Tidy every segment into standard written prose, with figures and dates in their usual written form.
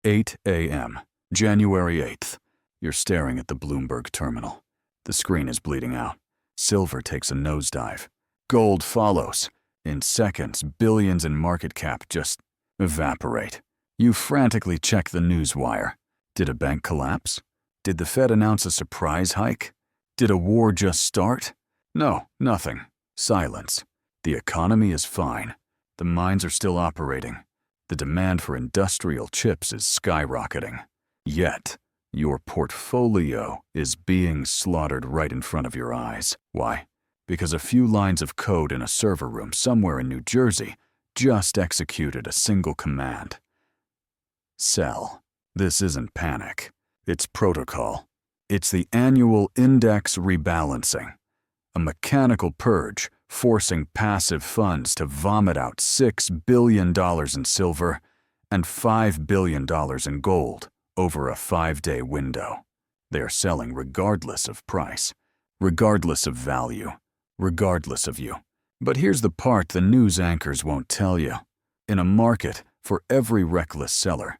8 a.m., January 8th. You're staring at the Bloomberg terminal. The screen is bleeding out. Silver takes a nosedive. Gold follows. In seconds, billions in market cap just evaporate. You frantically check the news wire. Did a bank collapse? Did the Fed announce a surprise hike? Did a war just start? No, nothing. Silence. The economy is fine. The mines are still operating. The demand for industrial chips is skyrocketing. Yet, your portfolio is being slaughtered right in front of your eyes. Why? Because a few lines of code in a server room somewhere in New Jersey just executed a single command. Sell. This isn't panic. It's protocol. It's the annual index rebalancing. A mechanical purge forcing passive funds to vomit out $6 billion in silver and $5 billion in gold over a 5-day window. They are selling regardless of price, regardless of value, regardless of you. But here's the part the news anchors won't tell you. In a market, for every reckless seller,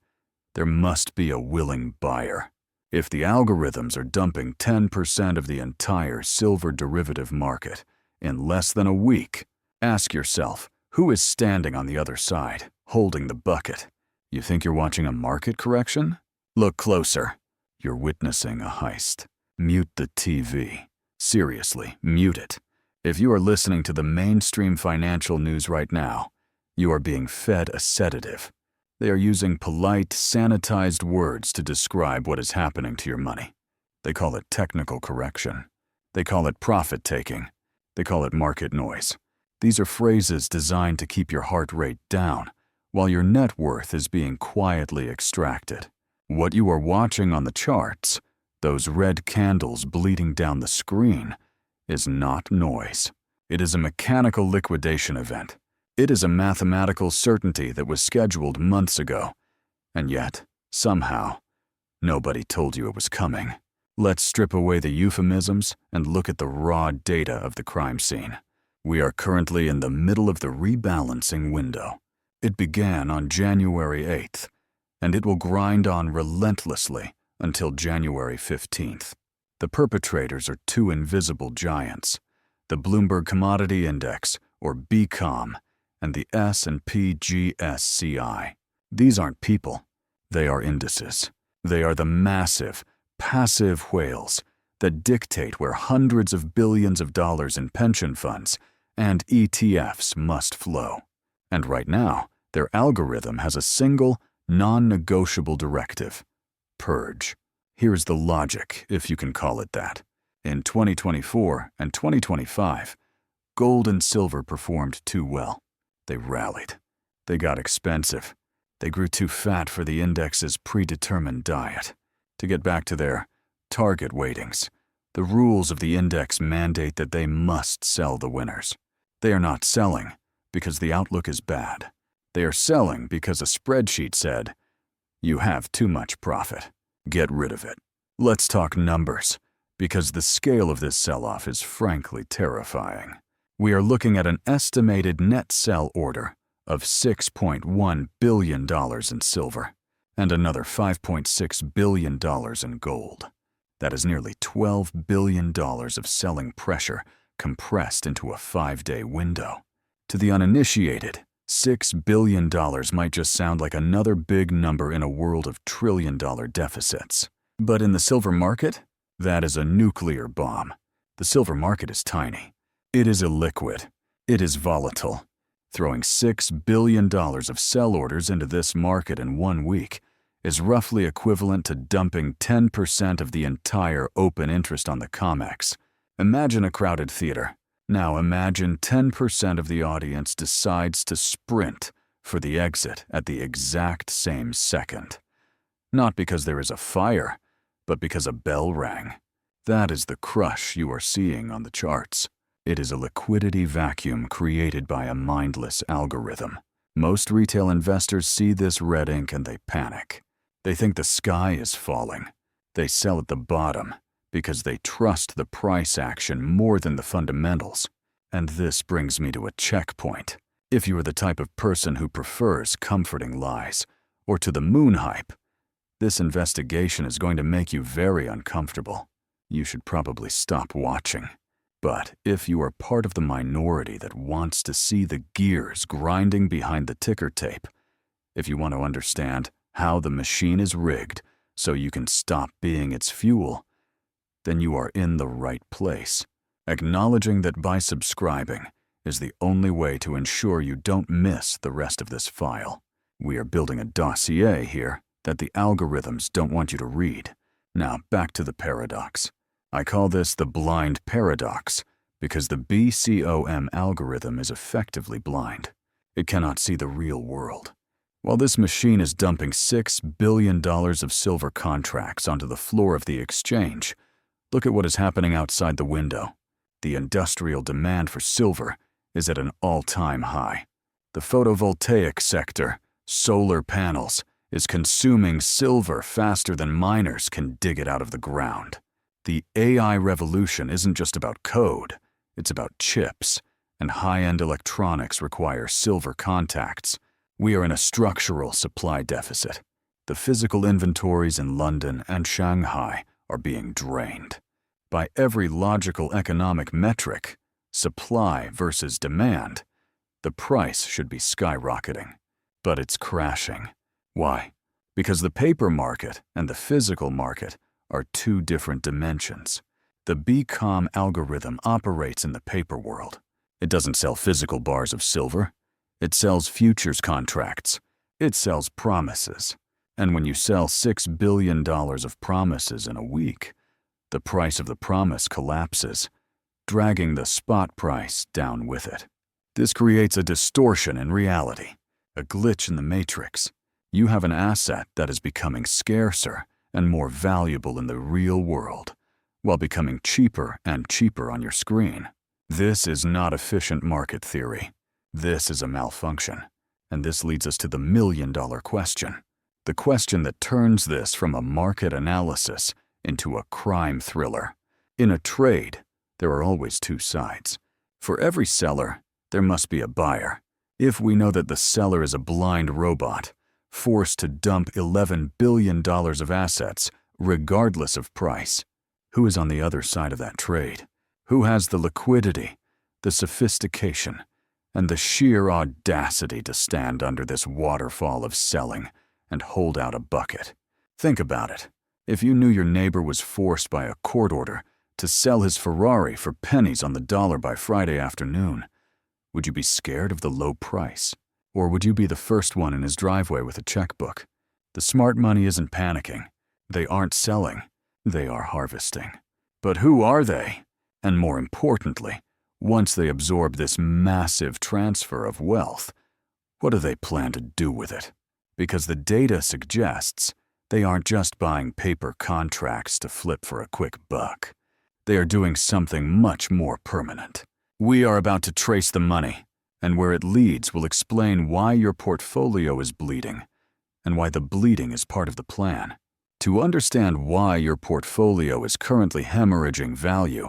there must be a willing buyer. If the algorithms are dumping 10% of the entire silver derivative market in less than a week, ask yourself, who is standing on the other side, holding the bucket? You think you're watching a market correction? Look closer. You're witnessing a heist. Mute the TV. Seriously, mute it. If you are listening to the mainstream financial news right now, you are being fed a sedative. They are using polite, sanitized words to describe what is happening to your money. They call it technical correction. They call it profit-taking. They call it market noise. These are phrases designed to keep your heart rate down while your net worth is being quietly extracted. What you are watching on the charts, those red candles bleeding down the screen, is not noise. It is a mechanical liquidation event. It is a mathematical certainty that was scheduled months ago. And yet, somehow, nobody told you it was coming. Let's strip away the euphemisms and look at the raw data of the crime scene. We are currently in the middle of the rebalancing window. It began on January 8th, and it will grind on relentlessly until January 15th. The perpetrators are two invisible giants, the Bloomberg Commodity Index, or BCOM, and the S&P GSCI. These aren't people. They are indices. They are the massive, passive whales that dictate where hundreds of billions of dollars in pension funds and ETFs must flow. And right now, their algorithm has a single, non-negotiable directive: purge. Here's the logic, if you can call it that. In 2024 and 2025, gold and silver performed too well. They rallied. They got expensive. They grew too fat for the index's predetermined diet. To get back to their target weightings, the rules of the index mandate that they must sell the winners. They are not selling because the outlook is bad. They are selling because a spreadsheet said, "You have too much profit. Get rid of it." Let's talk numbers, because the scale of this sell-off is frankly terrifying. We are looking at an estimated net sell order of $6.1 billion in silver and another $5.6 billion in gold. That is nearly $12 billion of selling pressure compressed into a 5-day window. To the uninitiated, $6 billion might just sound like another big number in a world of trillion-dollar deficits. But in the silver market, that is a nuclear bomb. The silver market is tiny. It is illiquid. It is volatile. Throwing $6 billion of sell orders into this market in 1 week is roughly equivalent to dumping 10% of the entire open interest on the COMEX. Imagine a crowded theater. Now imagine 10% of the audience decides to sprint for the exit at the exact same second. Not because there is a fire, but because a bell rang. That is the crush you are seeing on the charts. It is a liquidity vacuum created by a mindless algorithm. Most retail investors see this red ink and they panic. They think the sky is falling. They sell at the bottom because they trust the price action more than the fundamentals. And this brings me to a checkpoint. If you are the type of person who prefers comforting lies, or to the moon hype, This investigation is going to make you very uncomfortable. You should probably stop watching. But if you are part of the minority that wants to see the gears grinding behind the ticker tape, if you want to understand how the machine is rigged so you can stop being its fuel, then you are in the right place. Acknowledging that by subscribing is the only way to ensure you don't miss the rest of this file. We are building a dossier here that the algorithms don't want you to read. Now back to the paradox. I call this the blind paradox because the BCOM algorithm is effectively blind. It cannot see the real world. While this machine is dumping $6 billion of silver contracts onto the floor of the exchange, look at what is happening outside the window. The industrial demand for silver is at an all-time high. The photovoltaic sector, solar panels, is consuming silver faster than miners can dig it out of the ground. The AI revolution isn't just about code, it's about chips, and high-end electronics require silver contacts. We are in a structural supply deficit. The physical inventories in London and Shanghai are being drained. By every logical economic metric, supply versus demand, the price should be skyrocketing. But it's crashing. Why? Because the paper market and the physical market are two different dimensions. The BCOM algorithm operates in the paper world. It doesn't sell physical bars of silver. It sells futures contracts. It sells promises. And when you sell $6 billion of promises in a week, the price of the promise collapses, dragging the spot price down with it. This creates a distortion in reality, a glitch in the matrix. You have an asset that is becoming scarcer and more valuable in the real world, while becoming cheaper and cheaper on your screen. This is not efficient market theory. This is a malfunction. And this leads us to the million-dollar question. The question that turns this from a market analysis into a crime thriller. In a trade, there are always two sides. For every seller, there must be a buyer. If we know that the seller is a blind robot, forced to dump $11 billion of assets, regardless of price, who is on the other side of that trade? Who has the liquidity, the sophistication, and the sheer audacity to stand under this waterfall of selling and hold out a bucket? Think about it. If you knew your neighbor was forced by a court order to sell his Ferrari for pennies on the dollar by Friday afternoon, would you be scared of the low price? Or would you be the first one in his driveway with a checkbook? The smart money isn't panicking. They aren't selling. They are harvesting. But who are they? And more importantly, once they absorb this massive transfer of wealth, what do they plan to do with it? Because the data suggests they aren't just buying paper contracts to flip for a quick buck. They are doing something much more permanent. We are about to trace the money, and where it leads will explain why your portfolio is bleeding, and why the bleeding is part of the plan. To understand why your portfolio is currently hemorrhaging value,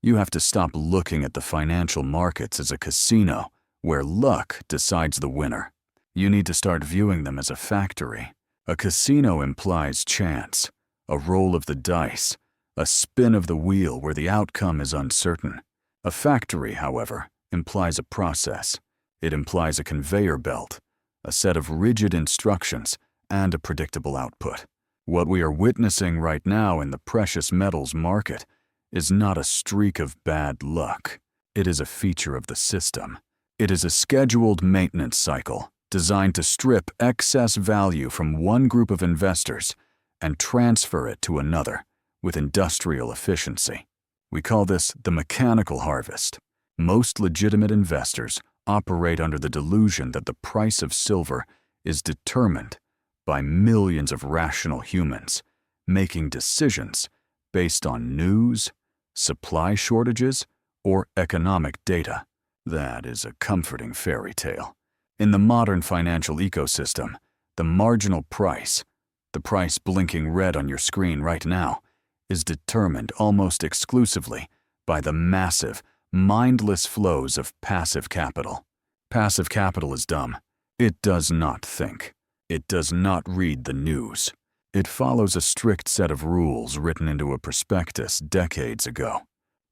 you have to stop looking at the financial markets as a casino where luck decides the winner. You need to start viewing them as a factory. A casino implies chance, a roll of the dice, a spin of the wheel where the outcome is uncertain. A factory, however, implies a process. It implies a conveyor belt, a set of rigid instructions, and a predictable output. What we are witnessing right now in the precious metals market is not a streak of bad luck. It is a feature of the system. It is a scheduled maintenance cycle designed to strip excess value from one group of investors and transfer it to another with industrial efficiency. We call this the mechanical harvest. Most legitimate investors operate under the delusion that the price of silver is determined by millions of rational humans making decisions based on news, supply shortages, or economic data. That is a comforting fairy tale. In the modern financial ecosystem, the marginal price, the price blinking red on your screen right now, is determined almost exclusively by the massive, mindless flows of passive capital. Passive capital is dumb. It does not think. It does not read the news. It follows a strict set of rules written into a prospectus decades ago.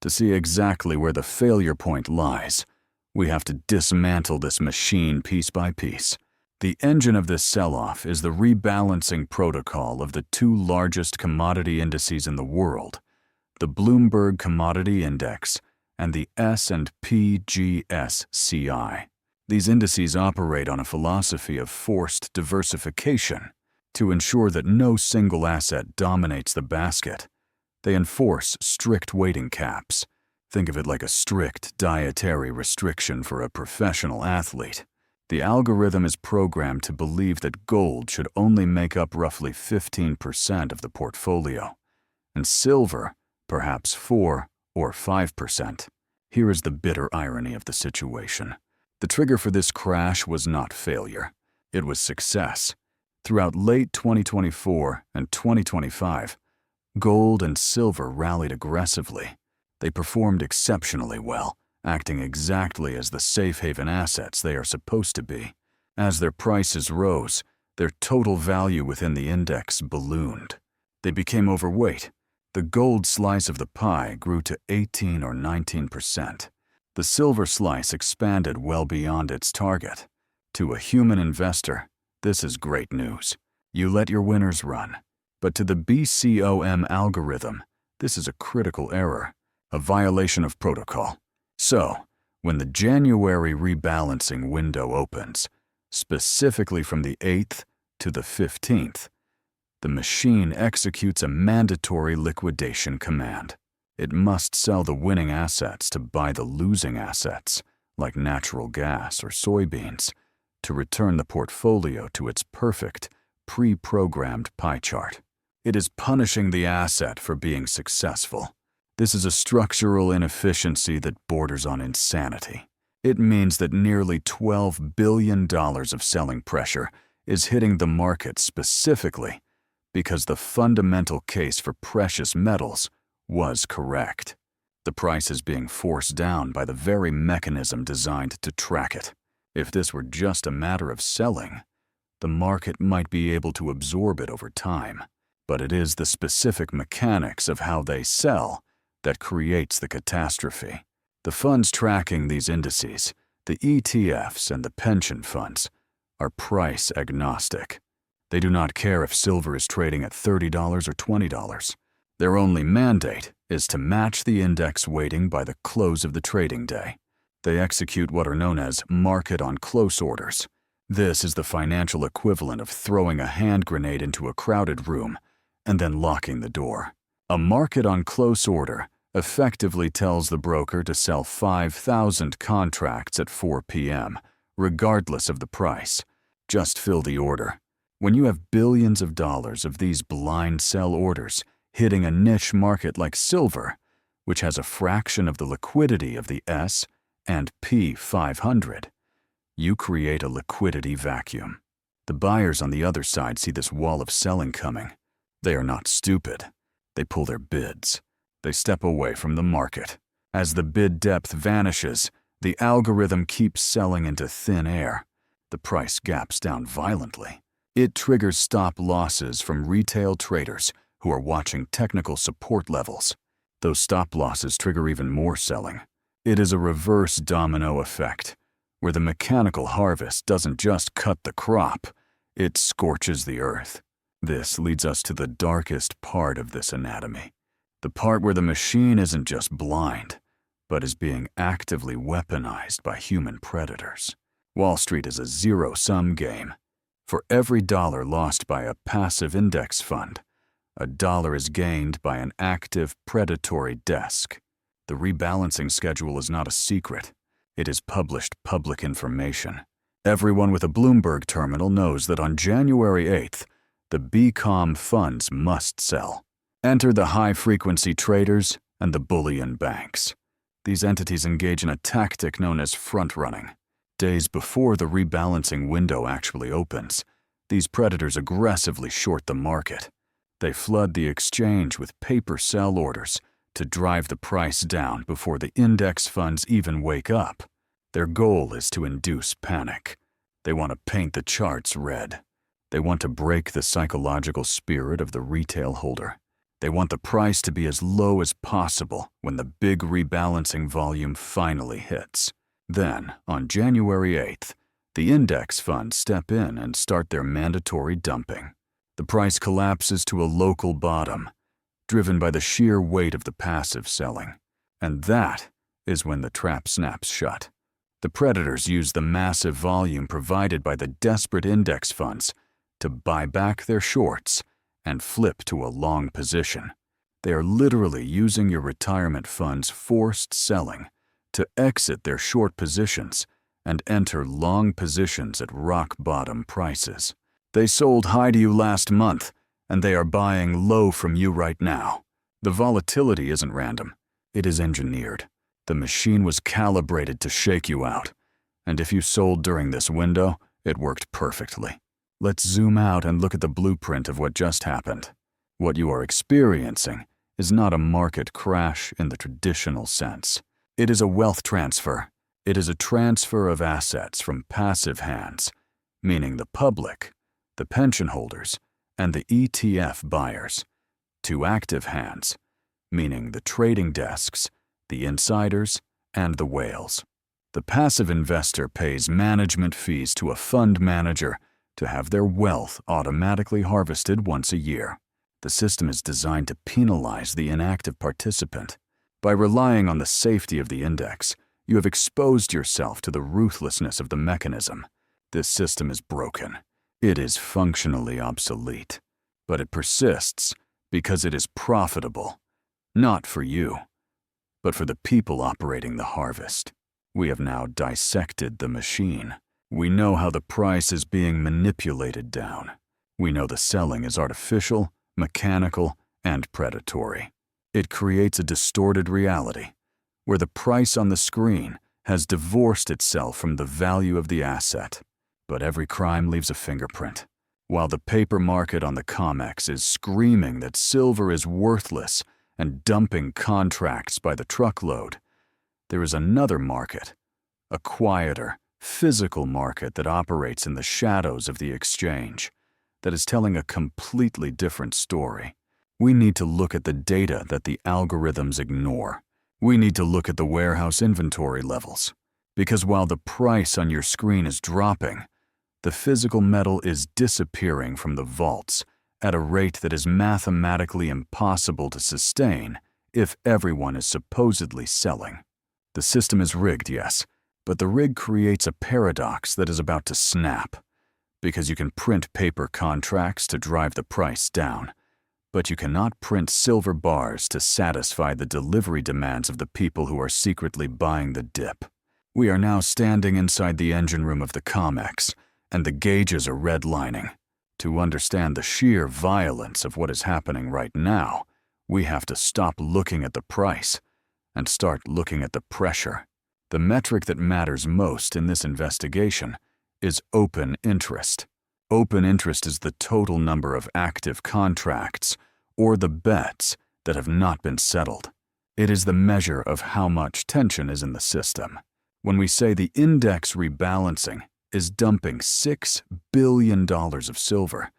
To see exactly where the failure point lies, we have to dismantle this machine piece by piece. The engine of this sell-off is the rebalancing protocol of the two largest commodity indices in the world, the Bloomberg Commodity Index and the S&P GSCI. These indices operate on a philosophy of forced diversification. To ensure that no single asset dominates the basket, they enforce strict weighting caps. Think of it like a strict dietary restriction for a professional athlete. The algorithm is programmed to believe that gold should only make up roughly 15% of the portfolio, and silver perhaps 4 or 5%. Here is the bitter irony of the situation. The trigger for this crash was not failure. It was success. Throughout late 2024 and 2025, gold and silver rallied aggressively. They performed exceptionally well, acting exactly as the safe haven assets they are supposed to be. As their prices rose, their total value within the index ballooned. They became overweight. The gold slice of the pie grew to 18 or 19%. The silver slice expanded well beyond its target. To a human investor, this is great news. You let your winners run. But to the BCOM algorithm, this is a critical error, a violation of protocol. So, when the January rebalancing window opens, specifically from the 8th to the 15th, the machine executes a mandatory liquidation command. It must sell the winning assets to buy the losing assets, like natural gas or soybeans, to return the portfolio to its perfect, pre-programmed pie chart. It is punishing the asset for being successful. This is a structural inefficiency that borders on insanity. It means that nearly $12 billion of selling pressure is hitting the market specifically because the fundamental case for precious metals was correct. The price is being forced down by the very mechanism designed to track it. If this were just a matter of selling, the market might be able to absorb it over time. But it is the specific mechanics of how they sell that creates the catastrophe. The funds tracking these indices, the ETFs and the pension funds, are price agnostic. They do not care if silver is trading at $30 or $20. Their only mandate is to match the index weighting by the close of the trading day. They execute what are known as market-on-close orders. This is the financial equivalent of throwing a hand grenade into a crowded room and then locking the door. A market-on-close order effectively tells the broker to sell 5,000 contracts at 4 p.m., regardless of the price. Just fill the order. When you have billions of dollars of these blind sell orders hitting a niche market like silver, which has a fraction of the liquidity of the S&P 500, you create a liquidity vacuum. The buyers on the other side see this wall of selling coming. They are not stupid. They pull their bids. They step away from the market. As the bid depth vanishes, the algorithm keeps selling into thin air. The price gaps down violently. It triggers stop losses from retail traders who are watching technical support levels. Those stop losses trigger even more selling. It is a reverse domino effect, where the mechanical harvest doesn't just cut the crop, it scorches the earth. This leads us to the darkest part of this anatomy, the part where the machine isn't just blind, but is being actively weaponized by human predators. Wall Street is a zero-sum game. For every dollar lost by a passive index fund, a dollar is gained by an active predatory desk. The rebalancing schedule is not a secret. It is published public information. Everyone with a Bloomberg terminal knows that on January 8th, the BCOM funds must sell. Enter the high-frequency traders and the bullion banks. These entities engage in a tactic known as front-running. Days before the rebalancing window actually opens, these predators aggressively short the market. They flood the exchange with paper sell orders to drive the price down before the index funds even wake up. Their goal is to induce panic. They want to paint the charts red. They want to break the psychological spirit of the retail holder. They want the price to be as low as possible when the big rebalancing volume finally hits. Then, on January 8th, the index funds step in and start their mandatory dumping. The price collapses to a local bottom, driven by the sheer weight of the passive selling. And that is when the trap snaps shut. The predators use the massive volume provided by the desperate index funds to buy back their shorts and flip to a long position. They are literally using your retirement fund's forced selling to exit their short positions and enter long positions at rock-bottom prices. They sold high to you last month, and they are buying low from you right now. The volatility isn't random. It is engineered. The machine was calibrated to shake you out. And if you sold during this window, it worked perfectly. Let's zoom out and look at the blueprint of what just happened. What you are experiencing is not a market crash in the traditional sense. It is a wealth transfer. It is a transfer of assets from passive hands, meaning the public, the pension holders, and the ETF buyers, to active hands, meaning the trading desks, the insiders, and the whales. The passive investor pays management fees to a fund manager to have their wealth automatically harvested once a year. The system is designed to penalize the inactive participant. By relying on the safety of the index, you have exposed yourself to the ruthlessness of the mechanism. This system is broken. It is functionally obsolete, but it persists because it is profitable, not for you, but for the people operating the harvest. We have now dissected the machine. We know how the price is being manipulated down. We know the selling is artificial, mechanical, and predatory. It creates a distorted reality, where the price on the screen has divorced itself from the value of the asset. But every crime leaves a fingerprint. While the paper market on the COMEX is screaming that silver is worthless and dumping contracts by the truckload, there is another market, a quieter, physical market that operates in the shadows of the exchange, that is telling a completely different story. We need to look at the data that the algorithms ignore. We need to look at the warehouse inventory levels, because while the price on your screen is dropping, the physical metal is disappearing from the vaults at a rate that is mathematically impossible to sustain if everyone is supposedly selling. The system is rigged, yes, but the rig creates a paradox that is about to snap, because you can print paper contracts to drive the price down, but you cannot print silver bars to satisfy the delivery demands of the people who are secretly buying the dip. We are now standing inside the engine room of the COMEX, and the gauges are redlining. To understand the sheer violence of what is happening right now, we have to stop looking at the price and start looking at the pressure. The metric that matters most in this investigation is open interest. Open interest is the total number of active contracts or the bets that have not been settled. It is the measure of how much tension is in the system. When we say the index rebalancing is dumping $6 billion of silver,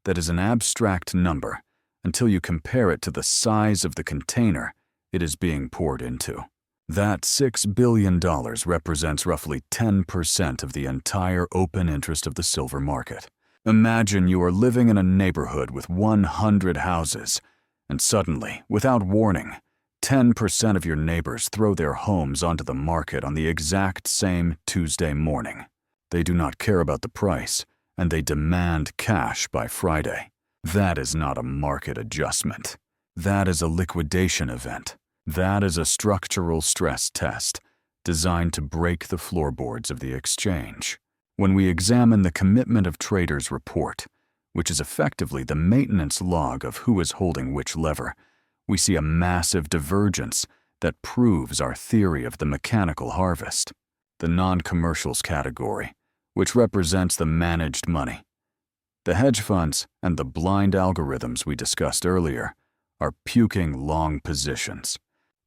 that is an abstract number until you compare it to the size of the container it is being poured into. That $6 billion represents roughly 10% of the entire open interest of the silver market. Imagine you are living in a neighborhood with 100 houses, and suddenly, without warning, 10% of your neighbors throw their homes onto the market on the exact same Tuesday morning. They do not care about the price, and they demand cash by Friday. That is not a market adjustment. That is a liquidation event. That is a structural stress test designed to break the floorboards of the exchange. When we examine the Commitment of Traders report, which is effectively the maintenance log of who is holding which lever, we see a massive divergence that proves our theory of the mechanical harvest. The non-commercials category, which represents the managed money. The hedge funds and the blind algorithms we discussed earlier are puking long positions.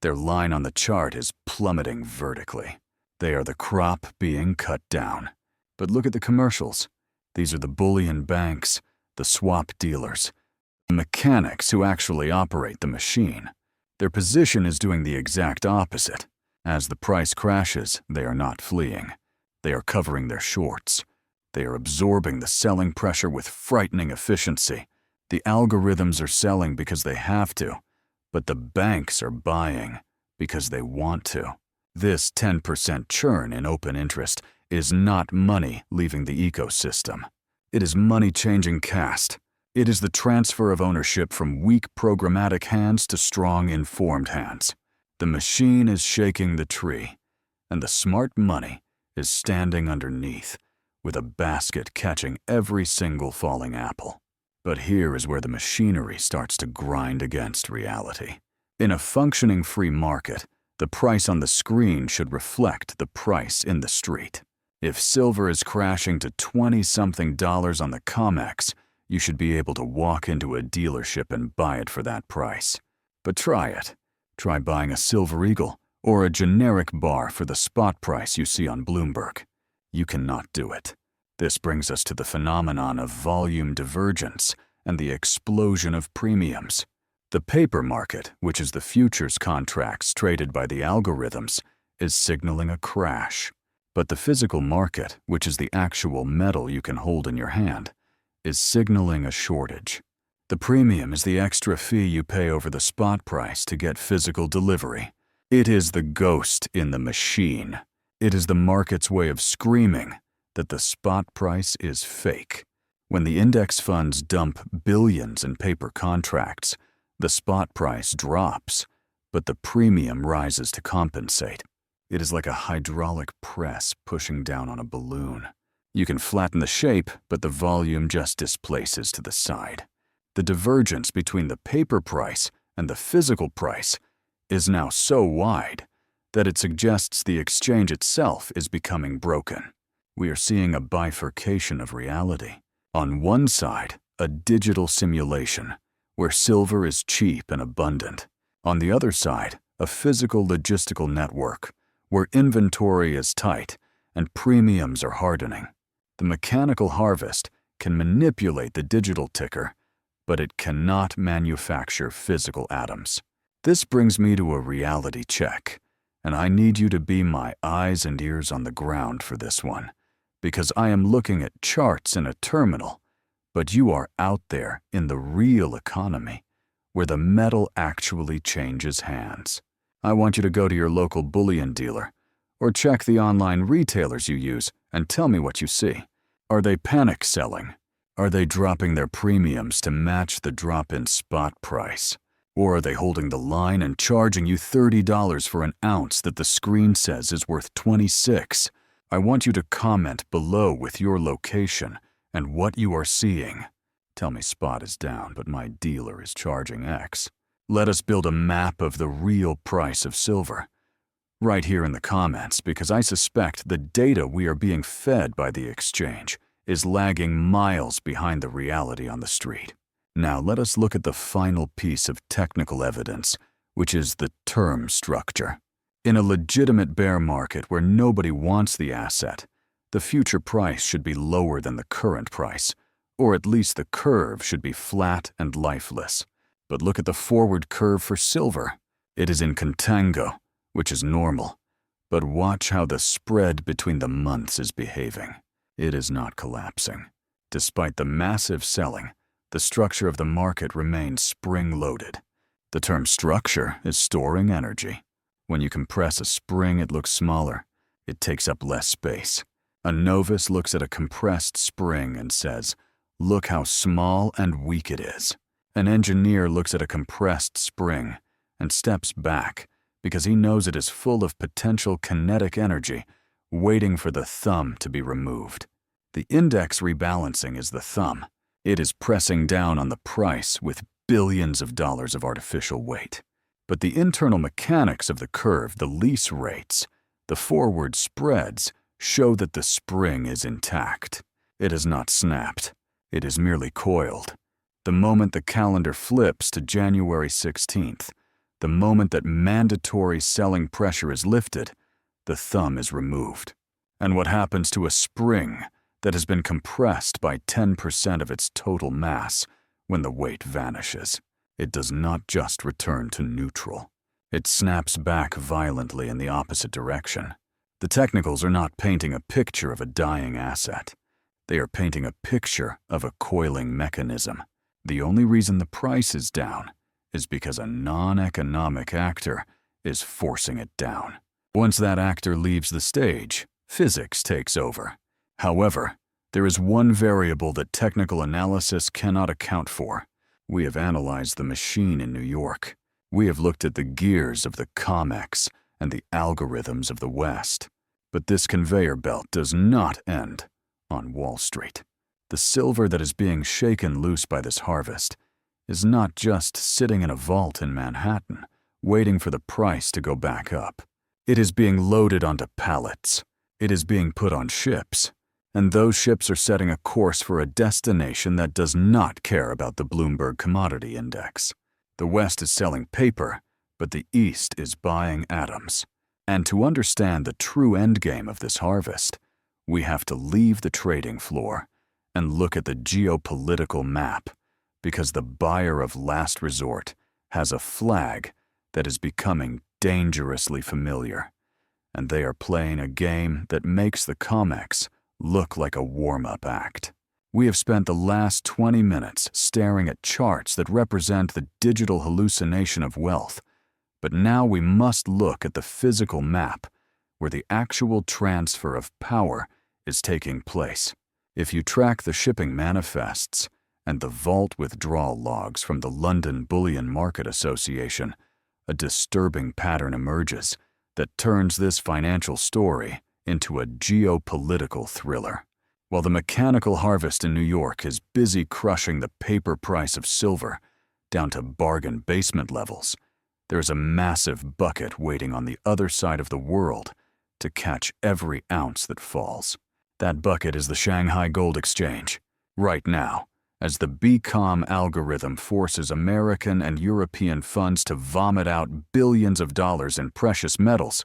Their line on the chart is plummeting vertically. They are the crop being cut down. But look at the commercials. These are the bullion banks, the swap dealers, the mechanics who actually operate the machine. Their position is doing the exact opposite. As the price crashes, they are not fleeing. They are covering their shorts. They are absorbing the selling pressure with frightening efficiency. The algorithms are selling because they have to, but the banks are buying because they want to. This 10% churn in open interest is not money leaving the ecosystem. It is money changing caste. It is the transfer of ownership from weak programmatic hands to strong informed hands. The machine is shaking the tree, and the smart money is standing underneath, with a basket catching every single falling apple. But here is where the machinery starts to grind against reality. In a functioning free market, the price on the screen should reflect the price in the street. If silver is crashing to $20-something on the COMEX, you should be able to walk into a dealership and buy it for that price. But try it. Try buying a Silver Eagle or a generic bar for the spot price you see on Bloomberg. You cannot do it. This brings us to the phenomenon of volume divergence and the explosion of premiums. The paper market, which is the futures contracts traded by the algorithms, is signaling a crash. But the physical market, which is the actual metal you can hold in your hand, is signaling a shortage. The premium is the extra fee you pay over the spot price to get physical delivery. It is the ghost in the machine. It is the market's way of screaming that the spot price is fake. When the index funds dump billions in paper contracts, the spot price drops, but the premium rises to compensate. It is like a hydraulic press pushing down on a balloon. You can flatten the shape, but the volume just displaces to the side. The divergence between the paper price and the physical price is now so wide that it suggests the exchange itself is becoming broken. We are seeing a bifurcation of reality. On one side, a digital simulation, where silver is cheap and abundant. On the other side, a physical logistical network, where inventory is tight and premiums are hardening. The mechanical harvest can manipulate the digital ticker, but it cannot manufacture physical atoms. This brings me to a reality check, and I need you to be my eyes and ears on the ground for this one, because I am looking at charts in a terminal, but you are out there in the real economy, where the metal actually changes hands. I want you to go to your local bullion dealer, or check the online retailers you use and tell me what you see. Are they panic selling? Are they dropping their premiums to match the drop in spot price? Or are they holding the line and charging you $30 for an ounce that the screen says is worth $26? I want you to comment below with your location and what you are seeing. Tell me spot is down, but my dealer is charging X. Let us build a map of the real price of silver. Right here in the comments, because I suspect the data we are being fed by the exchange is lagging miles behind the reality on the street. Now let us look at the final piece of technical evidence, which is the term structure. In a legitimate bear market where nobody wants the asset, the future price should be lower than the current price, or at least the curve should be flat and lifeless. But look at the forward curve for silver. It is in contango, which is normal. But watch how the spread between the months is behaving. It is not collapsing. Despite the massive selling, the structure of the market remains spring-loaded. The term structure is storing energy. When you compress a spring, it looks smaller. It takes up less space. A novice looks at a compressed spring and says, "Look how small and weak it is." An engineer looks at a compressed spring and steps back because he knows it is full of potential kinetic energy waiting for the thumb to be removed. The index rebalancing is the thumb. It is pressing down on the price with billions of dollars of artificial weight. But the internal mechanics of the curve, the lease rates, the forward spreads, show that the spring is intact. It has not snapped. It is merely coiled. The moment the calendar flips to January 16th, the moment that mandatory selling pressure is lifted, the thumb is removed. And what happens to a spring that has been compressed by 10% of its total mass when the weight vanishes. It does not just return to neutral. It snaps back violently in the opposite direction. The technicals are not painting a picture of a dying asset. They are painting a picture of a coiling mechanism. The only reason the price is down is because a non-economic actor is forcing it down. Once that actor leaves the stage, physics takes over. However, there is one variable that technical analysis cannot account for. We have analyzed the machine in New York. We have looked at the gears of the COMEX and the algorithms of the West. But this conveyor belt does not end on Wall Street. The silver that is being shaken loose by this harvest is not just sitting in a vault in Manhattan, waiting for the price to go back up. It is being loaded onto pallets. It is being put on ships. And those ships are setting a course for a destination that does not care about the Bloomberg Commodity Index. The West is selling paper, but the East is buying atoms. And to understand the true endgame of this harvest, we have to leave the trading floor and look at the geopolitical map, because the buyer of last resort has a flag that is becoming dangerously familiar, and they are playing a game that makes the COMEX look like a warm-up act. We have spent the last 20 minutes staring at charts that represent the digital hallucination of wealth, but now we must look at the physical map where the actual transfer of power is taking place. If you track the shipping manifests and the vault withdrawal logs from the London Bullion Market Association, a disturbing pattern emerges that turns this financial story into a geopolitical thriller. While the mechanical harvest in New York is busy crushing the paper price of silver down to bargain basement levels, there is a massive bucket waiting on the other side of the world to catch every ounce that falls. That bucket is the Shanghai Gold Exchange. Right now, as the BCOM algorithm forces American and European funds to vomit out billions of dollars in precious metals,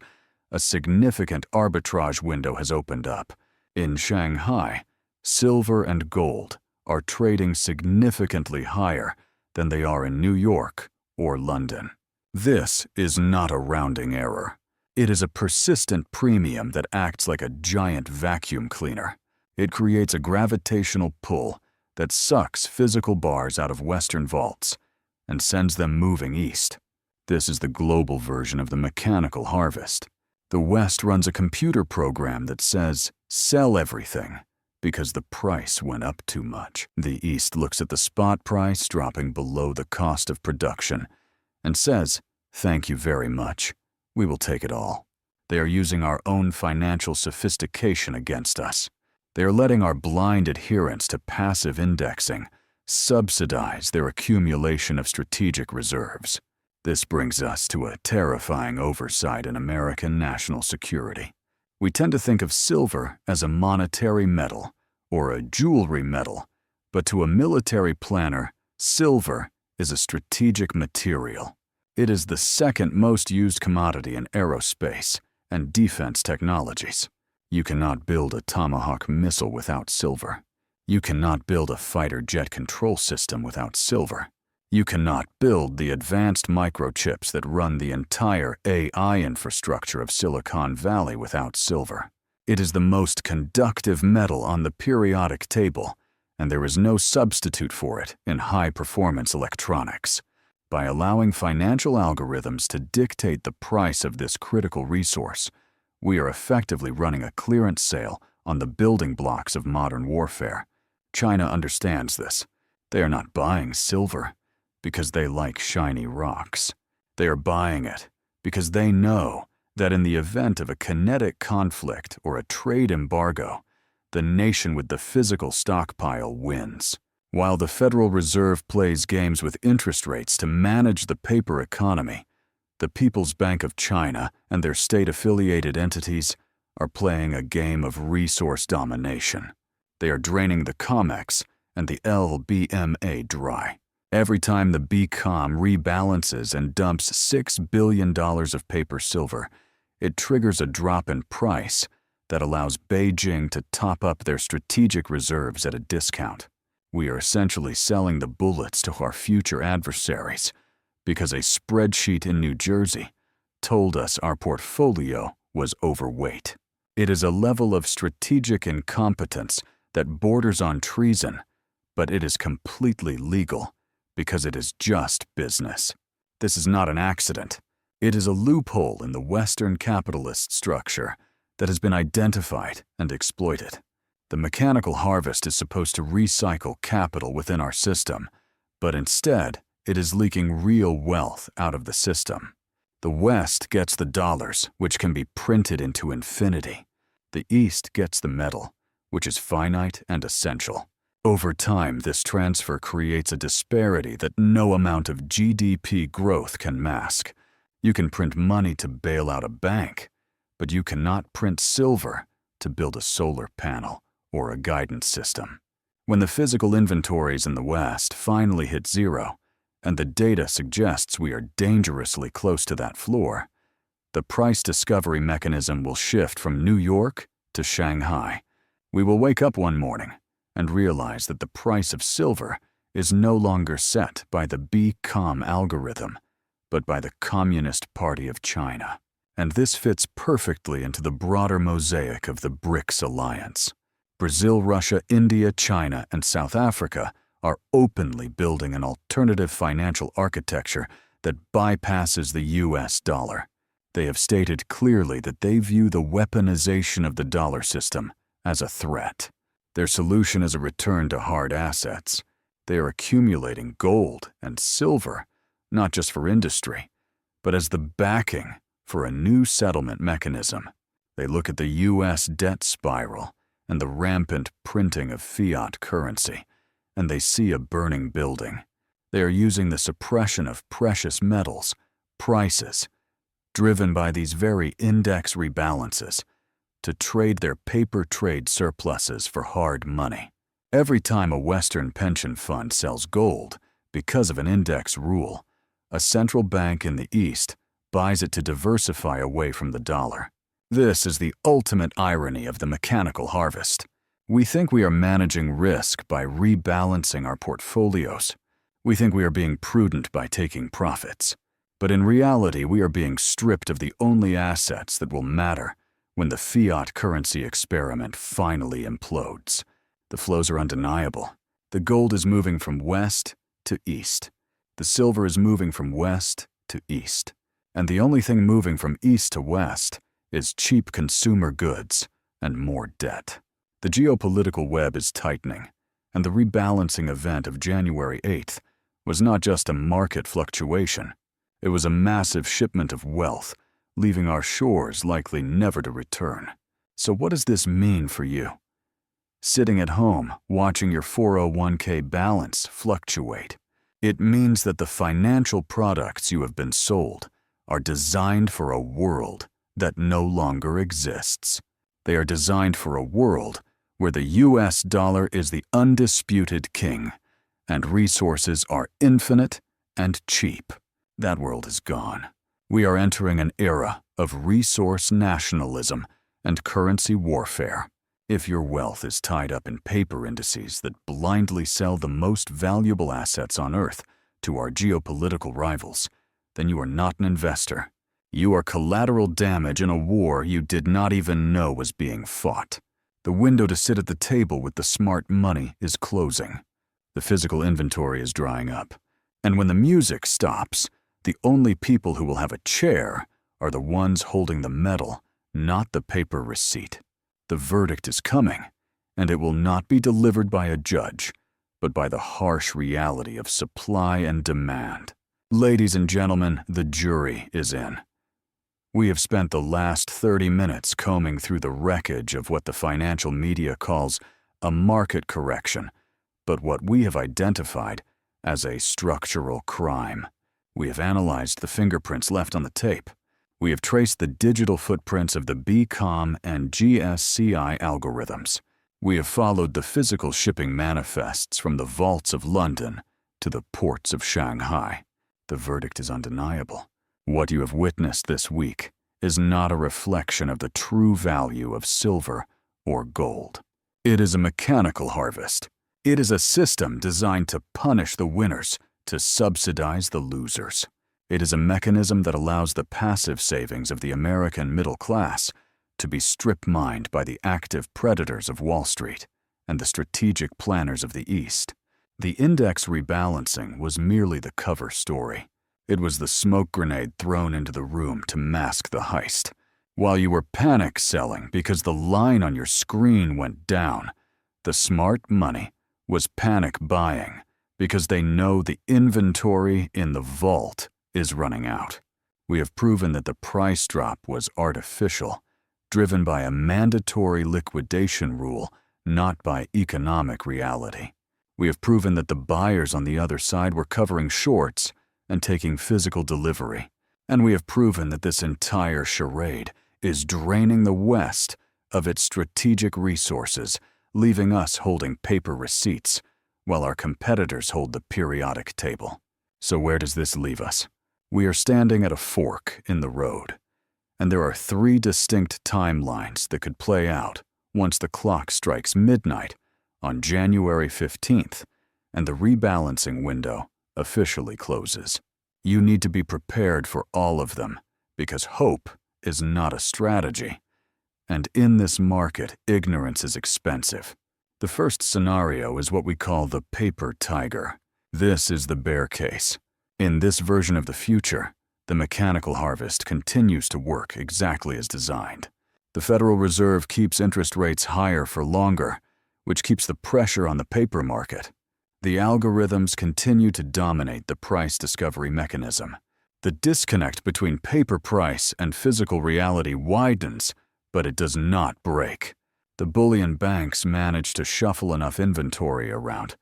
a significant arbitrage window has opened up. In Shanghai, silver and gold are trading significantly higher than they are in New York or London. This is not a rounding error. It is a persistent premium that acts like a giant vacuum cleaner. It creates a gravitational pull that sucks physical bars out of Western vaults and sends them moving east. This is the global version of the mechanical harvest. The West runs a computer program that says, sell everything, because the price went up too much. The East looks at the spot price dropping below the cost of production and says, thank you very much. We will take it all. They are using our own financial sophistication against us. They are letting our blind adherence to passive indexing subsidize their accumulation of strategic reserves. This brings us to a terrifying oversight in American national security. We tend to think of silver as a monetary metal or a jewelry metal, but to a military planner, silver is a strategic material. It is the second most used commodity in aerospace and defense technologies. You cannot build a Tomahawk missile without silver. You cannot build a fighter jet control system without silver. You cannot build the advanced microchips that run the entire AI infrastructure of Silicon Valley without silver. It is the most conductive metal on the periodic table, and there is no substitute for it in high-performance electronics. By allowing financial algorithms to dictate the price of this critical resource, we are effectively running a clearance sale on the building blocks of modern warfare. China understands this. They are not buying silver because they like shiny rocks. They are buying it because they know that in the event of a kinetic conflict or a trade embargo, the nation with the physical stockpile wins. While the Federal Reserve plays games with interest rates to manage the paper economy, the People's Bank of China and their state-affiliated entities are playing a game of resource domination. They are draining the COMEX and the LBMA dry. Every time the BCOM rebalances and dumps $6 billion of paper silver, it triggers a drop in price that allows Beijing to top up their strategic reserves at a discount. We are essentially selling the bullets to our future adversaries because a spreadsheet in New Jersey told us our portfolio was overweight. It is a level of strategic incompetence that borders on treason, but it is completely legal because it is just business. This is not an accident. It is a loophole in the Western capitalist structure that has been identified and exploited. The mechanical harvest is supposed to recycle capital within our system, but instead, it is leaking real wealth out of the system. The West gets the dollars, which can be printed into infinity. The East gets the metal, which is finite and essential. Over time, this transfer creates a disparity that no amount of GDP growth can mask. You can print money to bail out a bank, but you cannot print silver to build a solar panel or a guidance system. When the physical inventories in the West finally hit zero, and the data suggests we are dangerously close to that floor, the price discovery mechanism will shift from New York to Shanghai. We will wake up one morning and realize that the price of silver is no longer set by the BCOM algorithm, but by the Communist Party of China. And this fits perfectly into the broader mosaic of the BRICS alliance. Brazil, Russia, India, China, and South Africa are openly building an alternative financial architecture that bypasses the US dollar. They have stated clearly that they view the weaponization of the dollar system as a threat. Their solution is a return to hard assets. They are accumulating gold and silver, not just for industry, but as the backing for a new settlement mechanism. They look at the US debt spiral and the rampant printing of fiat currency, and they see a burning building. They are using the suppression of precious metals, prices, driven by these very index rebalances, to trade their paper trade surpluses for hard money. Every time a Western pension fund sells gold because of an index rule, a central bank in the East buys it to diversify away from the dollar. This is the ultimate irony of the mechanical harvest. We think we are managing risk by rebalancing our portfolios. We think we are being prudent by taking profits. But in reality, we are being stripped of the only assets that will matter when the fiat currency experiment finally implodes. The flows are undeniable. The gold is moving from west to east. The silver is moving from west to east. And the only thing moving from east to west is cheap consumer goods and more debt. The geopolitical web is tightening, and the rebalancing event of January 8th was not just a market fluctuation. It was a massive shipment of wealth, leaving our shores likely never to return. So what does this mean for you? Sitting at home, watching your 401k balance fluctuate. It means that the financial products you have been sold are designed for a world that no longer exists. They are designed for a world where the US dollar is the undisputed king, and resources are infinite and cheap. That world is gone. We are entering an era of resource nationalism and currency warfare. If your wealth is tied up in paper indices that blindly sell the most valuable assets on Earth to our geopolitical rivals, then you are not an investor. You are collateral damage in a war you did not even know was being fought. The window to sit at the table with the smart money is closing. The physical inventory is drying up. And when the music stops, the only people who will have a chair are the ones holding the metal, not the paper receipt. The verdict is coming, and it will not be delivered by a judge, but by the harsh reality of supply and demand. Ladies and gentlemen, the jury is in. We have spent the last 30 minutes combing through the wreckage of what the financial media calls a market correction, but what we have identified as a structural crime. We have analyzed the fingerprints left on the tape. We have traced the digital footprints of the BCOM and GSCI algorithms. We have followed the physical shipping manifests from the vaults of London to the ports of Shanghai. The verdict is undeniable. What you have witnessed this week is not a reflection of the true value of silver or gold. It is a mechanical harvest. It is a system designed to punish the winners, to subsidize the losers. It is a mechanism that allows the passive savings of the American middle class to be strip-mined by the active predators of Wall Street and the strategic planners of the East. The index rebalancing was merely the cover story. It was the smoke grenade thrown into the room to mask the heist. While you were panic selling because the line on your screen went down, the smart money was panic buying because they know the inventory in the vault is running out. We have proven that the price drop was artificial, driven by a mandatory liquidation rule, not by economic reality. We have proven that the buyers on the other side were covering shorts and taking physical delivery. And we have proven that this entire charade is draining the West of its strategic resources, leaving us holding paper receipts, while our competitors hold the periodic table. So where does this leave us? We are standing at a fork in the road, and there are 3 distinct timelines that could play out once the clock strikes midnight on January 15th and the rebalancing window officially closes. You need to be prepared for all of them, because hope is not a strategy. And in this market, ignorance is expensive. The first scenario is what we call the paper tiger. This is the bear case. In this version of the future, the mechanical harvest continues to work exactly as designed. The Federal Reserve keeps interest rates higher for longer, which keeps the pressure on the paper market. The algorithms continue to dominate the price discovery mechanism. The disconnect between paper price and physical reality widens, but it does not break. The bullion banks manage to shuffle enough inventory around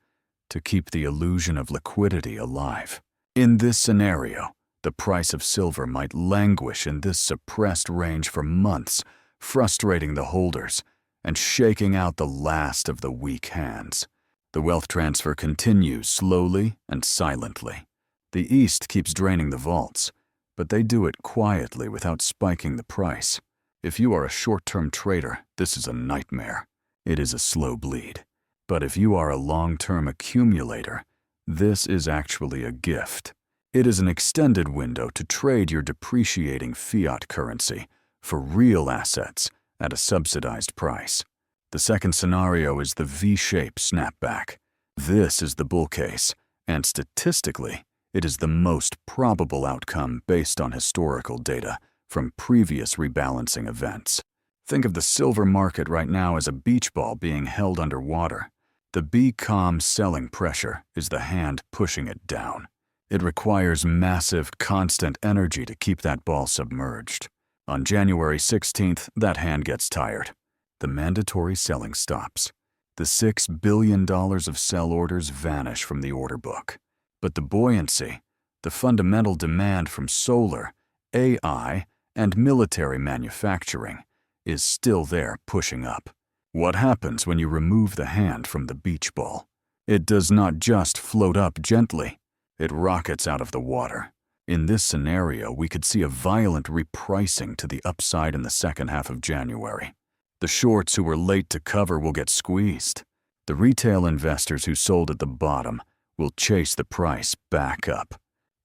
to keep the illusion of liquidity alive. In this scenario, the price of silver might languish in this suppressed range for months, frustrating the holders and shaking out the last of the weak hands. The wealth transfer continues slowly and silently. The East keeps draining the vaults, but they do it quietly without spiking the price. If you are a short-term trader, this is a nightmare. It is a slow bleed. But if you are a long-term accumulator, this is actually a gift. It is an extended window to trade your depreciating fiat currency for real assets at a subsidized price. The second scenario is the V-shaped snapback. This is the bull case, and statistically, it is the most probable outcome based on historical data from previous rebalancing events. Think of the silver market right now as a beach ball being held underwater. The BCOM selling pressure is the hand pushing it down. It requires massive, constant energy to keep that ball submerged. On January 16th, that hand gets tired. The mandatory selling stops. The $6 billion of sell orders vanish from the order book. But the buoyancy, the fundamental demand from solar, AI, and military manufacturing is still there pushing up. What happens when you remove the hand from the beach ball? It does not just float up gently. It rockets out of the water. In this scenario, we could see a violent repricing to the upside in the second half of January. The shorts who were late to cover will get squeezed. The retail investors who sold at the bottom will chase the price back up.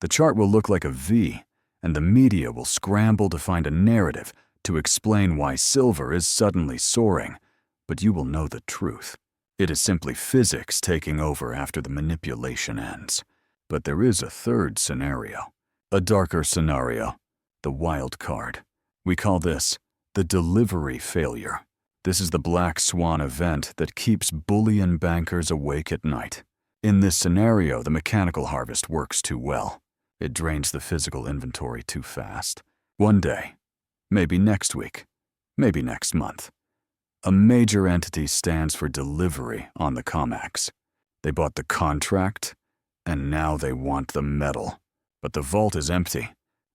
The chart will look like a V, and the media will scramble to find a narrative to explain why silver is suddenly soaring. But you will know the truth. It is simply physics taking over after the manipulation ends. But there is a third scenario, a darker scenario, the wild card. We call this the delivery failure. This is the black swan event that keeps bullion bankers awake at night. In this scenario, the mechanical harvest works too well. It drains the physical inventory too fast. One day, maybe next week, maybe next month, a major entity stands for delivery on the COMEX. They bought the contract, and now they want the metal. But the vault is empty.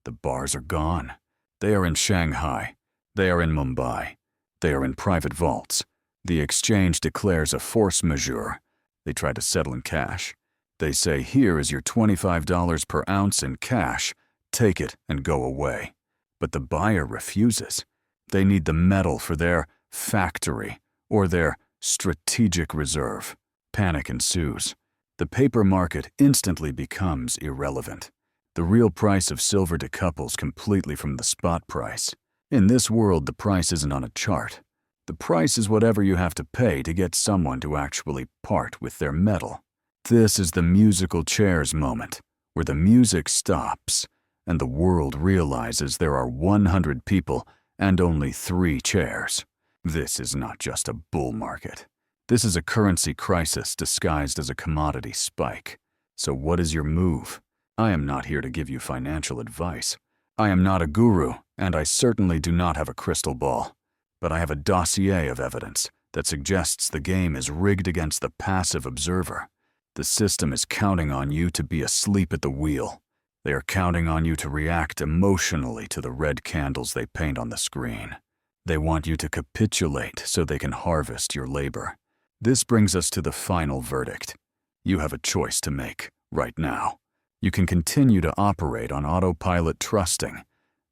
The bars are gone. They are in Shanghai. They are in Mumbai. They are in private vaults. The exchange declares a force majeure. They try to settle in cash. They say, here is your $25 per ounce in cash. Take it and go away. but the buyer refuses. They need the metal for their factory or their strategic reserve. Panic ensues. The paper market instantly becomes irrelevant. The real price of silver decouples completely from the spot price. In this world, the price isn't on a chart. The price is whatever you have to pay to get someone to actually part with their metal. This is the musical chairs moment, where the music stops and the world realizes there are 100 people and only 3 chairs. This is not just a bull market. This is a currency crisis disguised as a commodity spike. So what is your move? I am not here to give you financial advice. I am not a guru, and I certainly do not have a crystal ball. But I have a dossier of evidence that suggests the game is rigged against the passive observer. The system is counting on you to be asleep at the wheel. They are counting on you to react emotionally to the red candles they paint on the screen. They want you to capitulate so they can harvest your labor. This brings us to the final verdict. You have a choice to make right now. You can continue to operate on autopilot, trusting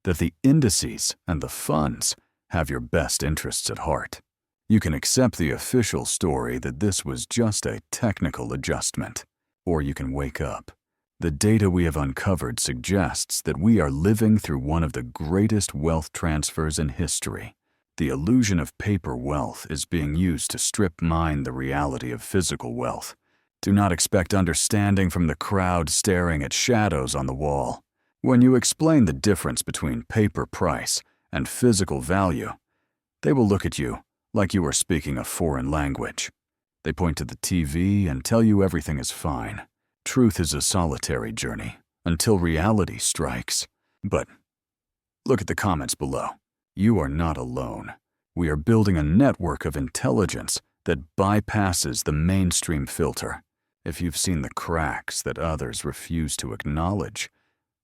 that the indices and the funds have your best interests at heart. You can accept the official story that this was just a technical adjustment, or you can wake up. The data we have uncovered suggests that we are living through one of the greatest wealth transfers in history. The illusion of paper wealth is being used to strip mine the reality of physical wealth. Do not expect understanding from the crowd staring at shadows on the wall. When you explain the difference between paper price and physical value, they will look at you like you are speaking a foreign language. They point to the TV and tell you everything is fine. Truth is a solitary journey until reality strikes. But look at the comments below. You are not alone. We are building a network of intelligence that bypasses the mainstream filter. If you've seen the cracks that others refuse to acknowledge,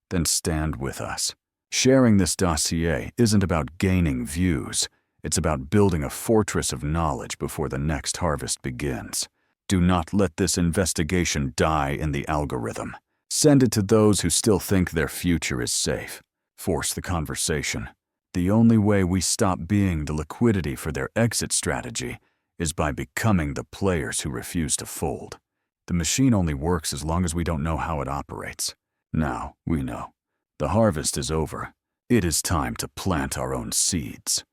then stand with us. Sharing this dossier isn't about gaining views. It's about building a fortress of knowledge before the next harvest begins. Do not let this investigation die in the algorithm. Send it to those who still think their future is safe. Force the conversation. The only way we stop being the liquidity for their exit strategy is by becoming the players who refuse to fold. The machine only works as long as we don't know how it operates. Now we know. The harvest is over. It is time to plant our own seeds.